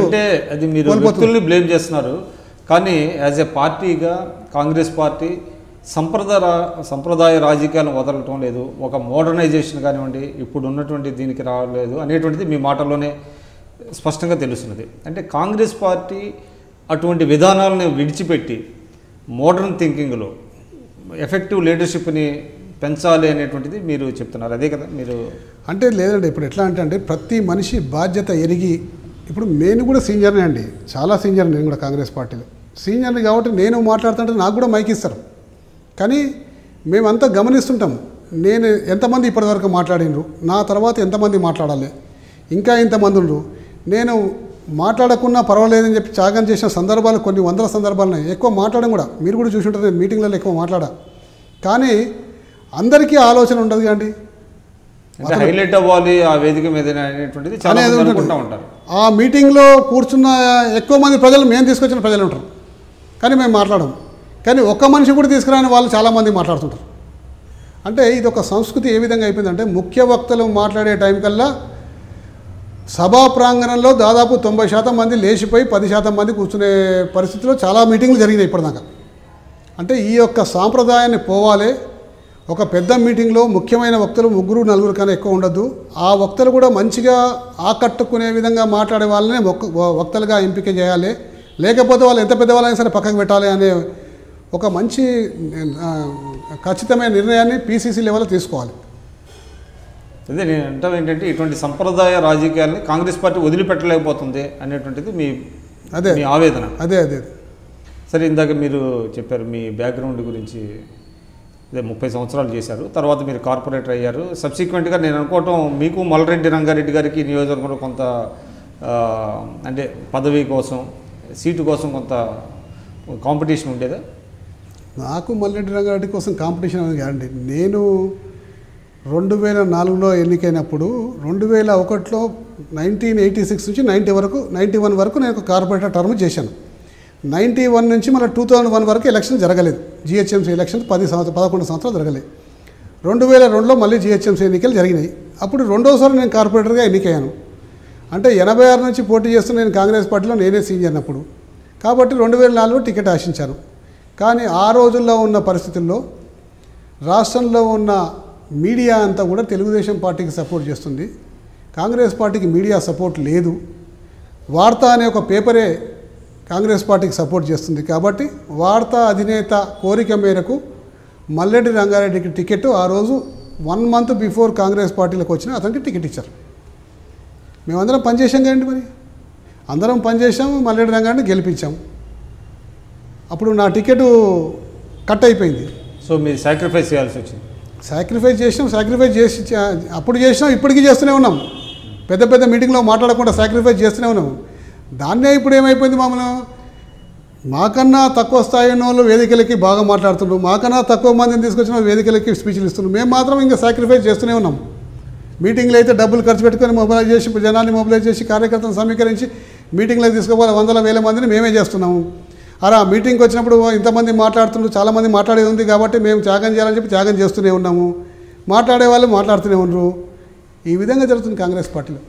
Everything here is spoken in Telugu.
అంటే అది మీరు వ్యక్తుల్ని బ్లేమ్ చేస్తున్నారు, కానీ యాజ్ ఏ పార్టీగా కాంగ్రెస్ పార్టీ సంప్రదాయ రాజకీయాలను వదలటం లేదు, ఒక మోడర్నైజేషన్ కానివ్వండి ఇప్పుడు ఉన్నటువంటి దీనికి రాలేదు అనేటువంటిది మీ మాటల్లోనే స్పష్టంగా తెలుస్తున్నది. అంటే కాంగ్రెస్ పార్టీ అటువంటి విధానాలను విడిచిపెట్టి మోడర్న్ థింకింగ్లో ఎఫెక్టివ్ లీడర్షిప్ని పెంచాలి అనేటువంటిది మీరు చెప్తున్నారు, అదే కదా మీరు? అంటే లేదండి, ఇప్పుడు ఎట్లా అంటే ప్రతి మనిషి బాధ్యత ఎరిగి, ఇప్పుడు నేను కూడా సీనియర్నే అండి, చాలా సీనియర్, నేను కూడా కాంగ్రెస్ పార్టీలో సీనియర్ని కాబట్టి నేను మాట్లాడుతుంటే నాకు కూడా మైక్ ఇస్తారు. కానీ మేమంతా గమనిస్తుంటాం, నేను ఎంతమంది ఇప్పటివరకు మాట్లాడినరు, నా తర్వాత ఎంతమంది మాట్లాడాలి, ఇంకా ఇంతమంది ఉండరు, నేను మాట్లాడకున్నా పర్వాలేదని చెప్పి త్యాగం చేసిన సందర్భాలు కొన్ని వందల సందర్భాలున్నాయి. ఎక్కువ మాట్లాడడం కూడా మీరు కూడా చూసి ఉంటారు, నేను మీటింగ్లలో ఎక్కువ మాట్లాడా, కానీ అందరికీ ఆలోచన ఉండదు కండి, హైలైట్ అవ్వాలి ఆ వేదిక మీద అనేటువంటిది చాలా అనుకుంటూ ఉంటారు. ఆ మీటింగ్లో కూర్చున్న ఎక్కువ మంది ప్రజలు మేము తీసుకొచ్చిన ప్రజలు ఉంటారు, కానీ మేము మాట్లాడము. కానీ ఒక్క మనిషి కూడా తీసుకురాని వాళ్ళు చాలామంది మాట్లాడుతుంటారు. అంటే ఇది ఒక సంస్కృతి ఏ విధంగా అయిపోయిందంటే, ముఖ్య వక్తలు మాట్లాడే టైం కల్లా సభా ప్రాంగణంలో దాదాపు 90% మంది లేచిపోయి 10% మంది కూర్చునే పరిస్థితిలో చాలా మీటింగ్లు జరిగినాయి ఇప్పటిదాకా. అంటే ఈ యొక్క సాంప్రదాయాన్ని పోవాలి. ఒక పెద్ద మీటింగ్లో ముఖ్యమైన వక్తలు 3-4 కన్నా ఎక్కువ ఉండద్దు. ఆ వక్తలు కూడా మంచిగా ఆకట్టుకునే విధంగా మాట్లాడే వాళ్ళనే వక్తలుగా ఎంపిక చేయాలి, లేకపోతే వాళ్ళు ఎంత పెద్దవాళ్ళైనా సరే పక్కకు పెట్టాలి అనే ఒక మంచి ఖచ్చితమైన నిర్ణయాన్ని పీసీసీ లెవెల్లో తీసుకోవాలి. అదే నేను అంటాం ఏంటంటే, ఇటువంటి సంప్రదాయ రాజకీయాల్ని కాంగ్రెస్ పార్టీ వదిలిపెట్టలేకపోతుంది అనేటువంటిది మీ ఆవేదన. అదే అదే సరే, ఇందాక మీరు చెప్పారు మీ బ్యాక్గ్రౌండ్ గురించి, అదే 30 సంవత్సరాలు చేశారు, తర్వాత మీరు కార్పొరేటర్ అయ్యారు. సబ్సిక్వెంట్గా నేను అనుకోవటం మీకు మల్రెడ్డి రంగారెడ్డి గారికి నియోజకవర్గంలో కొంత అంటే పదవి కోసం, సీటు కోసం కొంత కాంపిటీషన్ ఉండేదా? నాకు మల్రెడ్డి రంగారెడ్డి కోసం కాంపిటీషన్ అనేది కాదండి. నేను 2004లో ఎన్నికైనప్పుడు 2001లో 1986 నుంచి 91 వరకు నేను ఒక కార్పొరేటర్ టర్మ్ చేశాను. 91 నుంచి మళ్ళీ 2001 వరకు ఎలక్షన్ జరగలేదు. జిహెచ్ఎంసీ ఎలక్షన్ 11 సంవత్సరాలు జరగలేదు. 2002లో మళ్ళీ జిహెచ్ఎంసీ ఎన్నికలు జరిగినాయి. అప్పుడు రెండోసారి నేను కార్పొరేటర్గా ఎన్నికయ్యాను. అంటే 86 నుంచి పోటీ చేస్తున్న నేను కాంగ్రెస్ పార్టీలో నేనే సీనియర్ అప్పుడు, కాబట్టి 2004లో టికెట్ ఆశించాను. కానీ ఆ రోజుల్లో ఉన్న పరిస్థితుల్లో రాష్ట్రంలో ఉన్న మీడియా అంతా కూడా తెలుగుదేశం పార్టీకి సపోర్ట్ చేస్తుంది, కాంగ్రెస్ పార్టీకి మీడియా సపోర్ట్ లేదు. వార్త అనే ఒక పేపరే కాంగ్రెస్ పార్టీకి సపోర్ట్ చేస్తుంది. కాబట్టి వార్తా అధినేత కోరిక మేరకు మల్రెడ్డి రంగారెడ్డికి టికెట్ ఆ రోజు 1 మంత్ బిఫోర్ కాంగ్రెస్ పార్టీలోకి వచ్చిన అతనికి టికెట్ ఇచ్చారు. మేమందరం పనిచేసాం కదండి, మరి అందరం పనిచేసాము, మల్రెడ్డి రంగారెడ్డిని గెలిపించాము. అప్పుడు నా టికెట్ కట్ అయిపోయింది. సో మీరు సాక్రిఫైస్ చేయాల్సి వచ్చింది? సాక్రిఫైస్ చేసి అప్పుడు చేసినాం, ఇప్పటికీ చేస్తూనే ఉన్నాం. పెద్ద పెద్ద మీటింగ్లో మాట్లాడకుండా సాక్రిఫైస్ చేస్తూనే ఉన్నాం. దాన్నే ఇప్పుడు ఏమైపోయింది, మమ్మల్ని మాకన్నా తక్కువ స్థాయి ఉన్న వాళ్ళు వేదికలకి బాగా మాట్లాడుతున్నారు, మాకన్నా తక్కువ మందిని తీసుకొచ్చిన వేదికలకి స్పీచ్లు ఇస్తున్నారు. మేము మాత్రం ఇంకా సాక్రిఫైస్ చేస్తూనే ఉన్నాం. మీటింగ్లు అయితే డబ్బులు ఖర్చు పెట్టుకొని మొబైలైజ్ చేసి, జనాన్ని మొబైలైజ్ చేసి, కార్యకర్తలను సమీకరించి మీటింగ్లకు తీసుకోవాలి 100,000 మందిని మేమే చేస్తున్నాము. అలా మీటింగ్కి వచ్చినప్పుడు ఇంతమంది మాట్లాడుతున్నారు, చాలామంది మాట్లాడేది ఉంది కాబట్టి మేము త్యాగం చేయాలని చెప్పి త్యాగం చేస్తూనే ఉన్నాము. మాట్లాడే వాళ్ళు మాట్లాడుతూనే ఉన్నారు. ఈ విధంగా జరుగుతుంది కాంగ్రెస్ పార్టీలో.